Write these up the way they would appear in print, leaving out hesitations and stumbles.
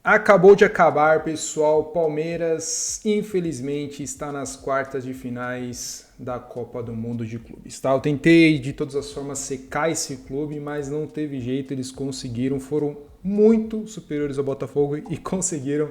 Acabou de acabar, pessoal. Palmeiras, infelizmente, está nas quartas de finais da Copa do Mundo de Clubes. Tá? Eu tentei, de todas as formas, secar esse clube, mas não teve jeito. Eles conseguiram, foram muito superiores ao Botafogo e conseguiram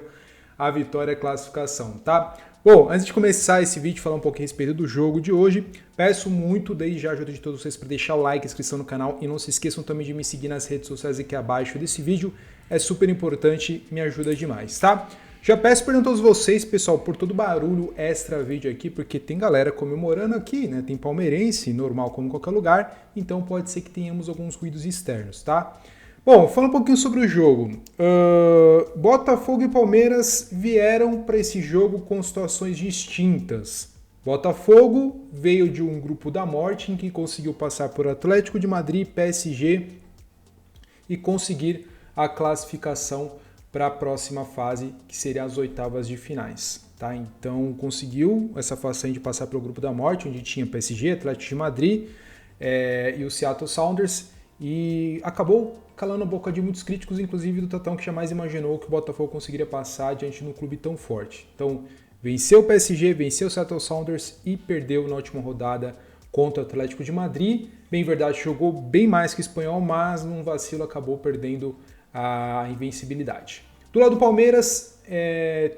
a vitória e a classificação, tá? Bom, antes de começar esse vídeo, falar um pouquinho a respeito do jogo de hoje, peço muito desde já a ajuda de todos vocês para deixar o like, inscrição no canal e não se esqueçam também de me seguir nas redes sociais aqui abaixo desse vídeo, é super importante, me ajuda demais, tá? Já peço perdão a todos vocês, pessoal, por todo o barulho extra vídeo aqui, porque tem galera comemorando aqui, né? Tem palmeirense, normal como em qualquer lugar, então pode ser que tenhamos alguns ruídos externos, tá? Bom, falando um pouquinho sobre o jogo. Botafogo e Palmeiras vieram para esse jogo com situações distintas. Botafogo veio de um grupo da morte em que conseguiu passar por Atlético de Madrid, PSG e conseguir a classificação para a próxima fase, que seria as oitavas de finais. Tá? Então conseguiu essa façanha de passar pelo grupo da morte, onde tinha PSG, Atlético de Madrid e o Seattle Sounders, e acabou calando a boca de muitos críticos, inclusive do Tatão, que jamais imaginou que o Botafogo conseguiria passar diante de um clube tão forte. Então, venceu o PSG, venceu o Seattle Sounders e perdeu na última rodada contra o Atlético de Madrid. Bem verdade, jogou bem mais que o Espanhol, mas num vacilo acabou perdendo a invencibilidade. Do lado do Palmeiras,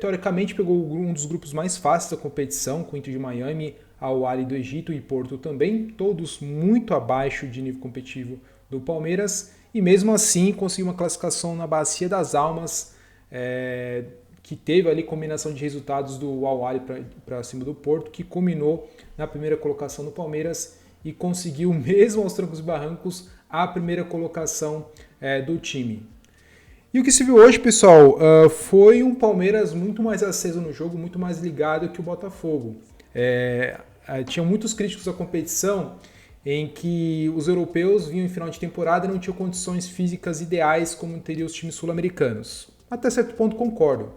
teoricamente pegou um dos grupos mais fáceis da competição, com o Inter de Miami, Al Ahly do Egito e Porto também, todos muito abaixo de nível competitivo do Palmeiras, e mesmo assim conseguiu uma classificação na Bacia das Almas, que teve ali combinação de resultados do Al Ahly para cima do Porto, que culminou na primeira colocação do Palmeiras e conseguiu, mesmo aos trancos e barrancos, a primeira colocação do time. E o que se viu hoje, pessoal, foi um Palmeiras muito mais aceso no jogo, muito mais ligado que o Botafogo. Tinha muitos críticos da competição em que os europeus vinham em final de temporada e não tinham condições físicas ideais como teriam os times sul-americanos. Até certo ponto concordo.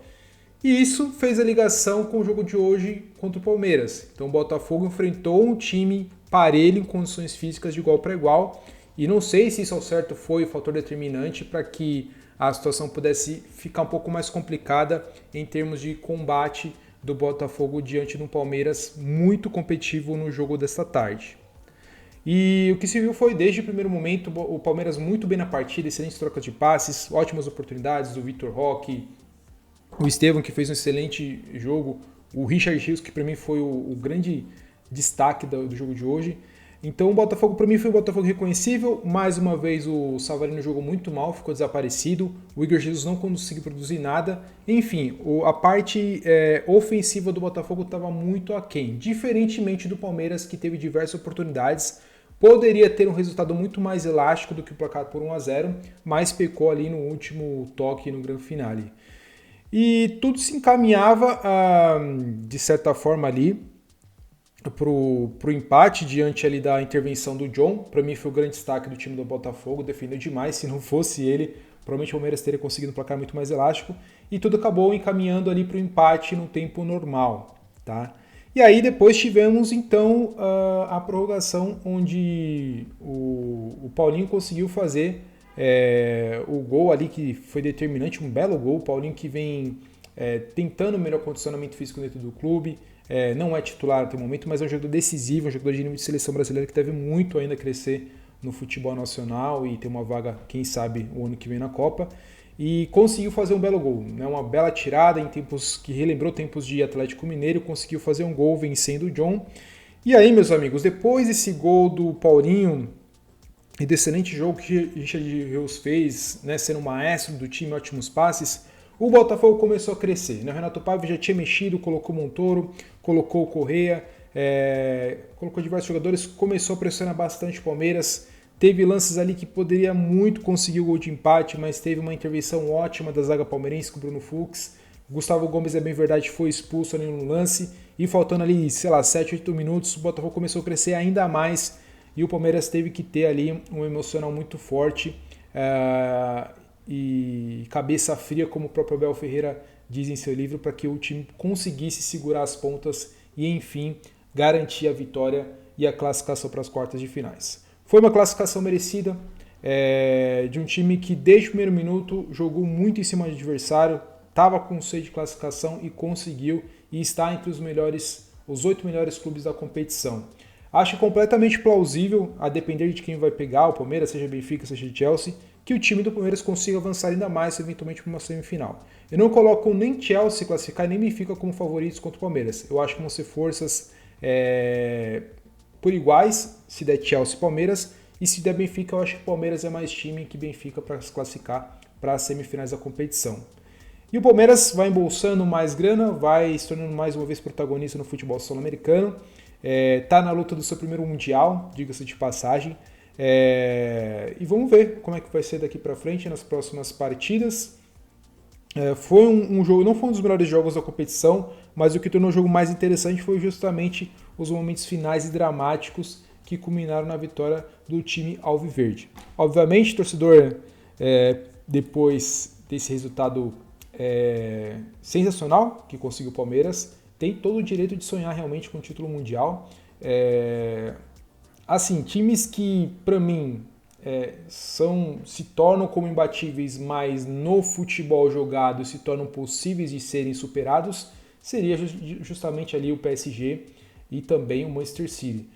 E isso fez a ligação com o jogo de hoje contra o Palmeiras. Então o Botafogo enfrentou um time parelho em condições físicas de igual para igual. E não sei se isso ao certo foi o fator determinante para que a situação pudesse ficar um pouco mais complicada em termos de combate do Botafogo diante de um Palmeiras muito competitivo no jogo desta tarde. E o que se viu foi, desde o primeiro momento, o Palmeiras muito bem na partida, excelentes trocas de passes, ótimas oportunidades do Vitor Roque, o Estevão, que fez um excelente jogo, o Richard Rios, que para mim foi o grande destaque do jogo de hoje. Então o Botafogo, para mim, foi um Botafogo reconhecível. Mais uma vez o Savarino jogou muito mal, ficou desaparecido. O Igor Jesus não conseguiu produzir nada. Enfim, a parte ofensiva do Botafogo estava muito aquém. Diferentemente do Palmeiras, que teve diversas oportunidades. Poderia ter um resultado muito mais elástico do que o placar por 1-0, mas pecou ali no último toque no grande finale. E tudo se encaminhava, de certa forma, ali pro empate diante ali da intervenção do John. Para mim foi o grande destaque do time do Botafogo, defendeu demais. Se não fosse ele, provavelmente o Palmeiras teria conseguido um placar muito mais elástico. E tudo acabou encaminhando ali pro empate no tempo normal, tá? E aí depois tivemos então a prorrogação, onde o Paulinho conseguiu fazer o gol ali que foi determinante, um belo gol. O Paulinho que vem tentando o melhor condicionamento físico dentro do clube, não é titular até o momento, mas é um jogador decisivo, um jogador de nível de seleção brasileira que deve muito ainda crescer no futebol nacional e ter uma vaga, quem sabe, o ano que vem na Copa. E conseguiu fazer um belo gol, né? Uma bela tirada em tempos que relembrou tempos de Atlético Mineiro, conseguiu fazer um gol vencendo o John. E aí, meus amigos, depois desse gol do Paulinho e do excelente jogo que Richard Rios fez, né, sendo o maestro do time, ótimos passes, o Botafogo começou a crescer, né? O Renato Paiva já tinha mexido, colocou o Montoro, colocou o Correa, colocou diversos jogadores, começou a pressionar bastante o Palmeiras. Teve lances ali que poderia muito conseguir o gol de empate, mas teve uma intervenção ótima da zaga palmeirense com o Bruno Fux. Gustavo Gomes, é bem verdade, foi expulso ali no lance. E faltando ali, 7, 8 minutos, o Botafogo começou a crescer ainda mais. E o Palmeiras teve que ter ali um emocional muito forte e cabeça fria, como o próprio Abel Ferreira diz em seu livro, para que o time conseguisse segurar as pontas e, enfim, garantir a vitória e a classificação para as quartas de finais. Foi uma classificação merecida, de um time que desde o primeiro minuto jogou muito em cima do adversário, estava com sede de classificação e conseguiu, e está entre os 8 melhores clubes da competição. Acho completamente plausível, a depender de quem vai pegar, o Palmeiras, seja Benfica, seja Chelsea, que o time do Palmeiras consiga avançar ainda mais, eventualmente, para uma semifinal. Eu não coloco nem Chelsea classificar nem Benfica como favoritos contra o Palmeiras. Eu acho que vão ser forças por iguais, se der Chelsea e Palmeiras, e se der Benfica, eu acho que o Palmeiras é mais time que Benfica para se classificar para as semifinais da competição. E o Palmeiras vai embolsando mais grana, vai se tornando mais uma vez protagonista no futebol sul-americano, está na luta do seu primeiro Mundial, diga-se de passagem, e vamos ver como é que vai ser daqui para frente nas próximas partidas. Foi um jogo, não foi um dos melhores jogos da competição, mas o que tornou o jogo mais interessante foi justamente os momentos finais e dramáticos que culminaram na vitória do time alviverde. Obviamente, torcedor, depois desse resultado sensacional que conseguiu o Palmeiras, tem todo o direito de sonhar realmente com o título mundial. Assim, times que, para mim, se tornam como imbatíveis, mas no futebol jogado se tornam possíveis de serem superados, seria justamente ali o PSG e também o Manchester City.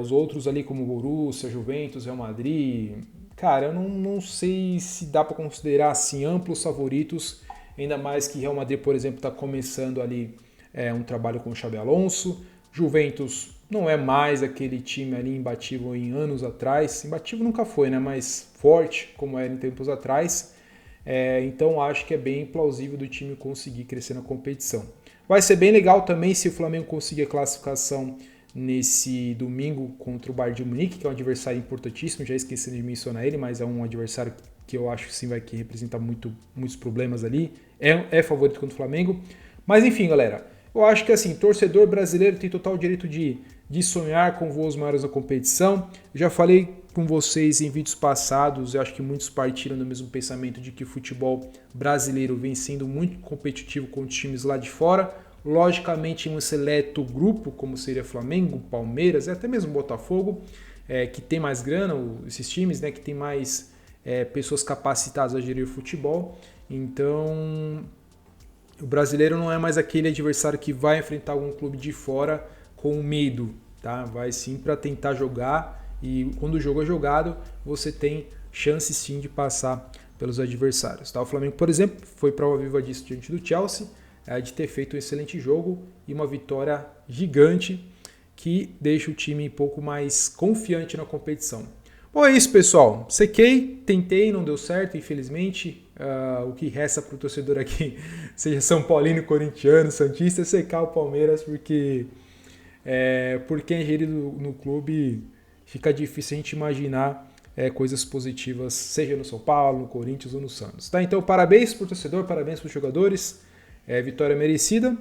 Os outros ali como o Borussia, Juventus, Real Madrid, cara, eu não sei se dá para considerar assim amplos favoritos, ainda mais que Real Madrid, por exemplo, está começando ali um trabalho com o Xabi Alonso. Juventus não é mais aquele time ali imbatível em anos atrás. Imbatível nunca foi, né? Mas forte, como era em tempos atrás. Então acho que é bem plausível do time conseguir crescer na competição. Vai ser bem legal também se o Flamengo conseguir a classificação nesse domingo contra o Bayern de Munique, que é um adversário importantíssimo. Já esqueci de mencionar ele, mas é um adversário que eu acho que sim vai representar muitos problemas ali. É favorito contra o Flamengo. Mas enfim, galera, eu acho que assim, torcedor brasileiro tem total direito de sonhar com voos maiores na competição. Eu já falei com vocês em vídeos passados, eu acho que muitos partiram do mesmo pensamento de que o futebol brasileiro vem sendo muito competitivo com os times lá de fora. Logicamente, em um seleto grupo, como seria Flamengo, Palmeiras e até mesmo Botafogo, que tem mais grana, esses times, né, que tem mais pessoas capacitadas a gerir o futebol. Então, o brasileiro não é mais aquele adversário que vai enfrentar algum clube de fora com medo, tá? Vai sim para tentar jogar, e quando o jogo é jogado, você tem chance sim de passar pelos adversários, tá? O Flamengo, por exemplo, foi prova viva disso diante do Chelsea, de ter feito um excelente jogo e uma vitória gigante que deixa o time um pouco mais confiante na competição. Bom, é isso, pessoal. Sequei, tentei, não deu certo, infelizmente. O que resta para o torcedor aqui, seja São Paulino, corintiano, santista, é secar o Palmeiras, porque por quem é gerido no clube fica difícil a gente imaginar coisas positivas, seja no São Paulo, no Corinthians ou no Santos. Tá? Então, parabéns para o torcedor, parabéns para os jogadores, vitória merecida.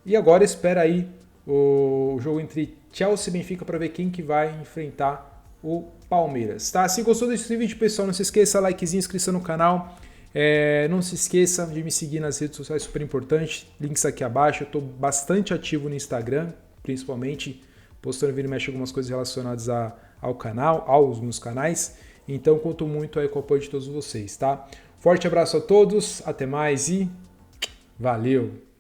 E agora espera aí o jogo entre Chelsea e Benfica para ver quem que vai enfrentar o Palmeiras. Tá? Se gostou desse vídeo, pessoal, não se esqueça, likezinho, inscrição no canal. Não se esqueça de me seguir nas redes sociais, super importante, links aqui abaixo. Eu estou bastante ativo no Instagram, principalmente, postando vídeo e mexe algumas coisas relacionadas ao canal, aos meus canais. Então, conto muito aí com o apoio de todos vocês, tá? Forte abraço a todos, até mais e valeu!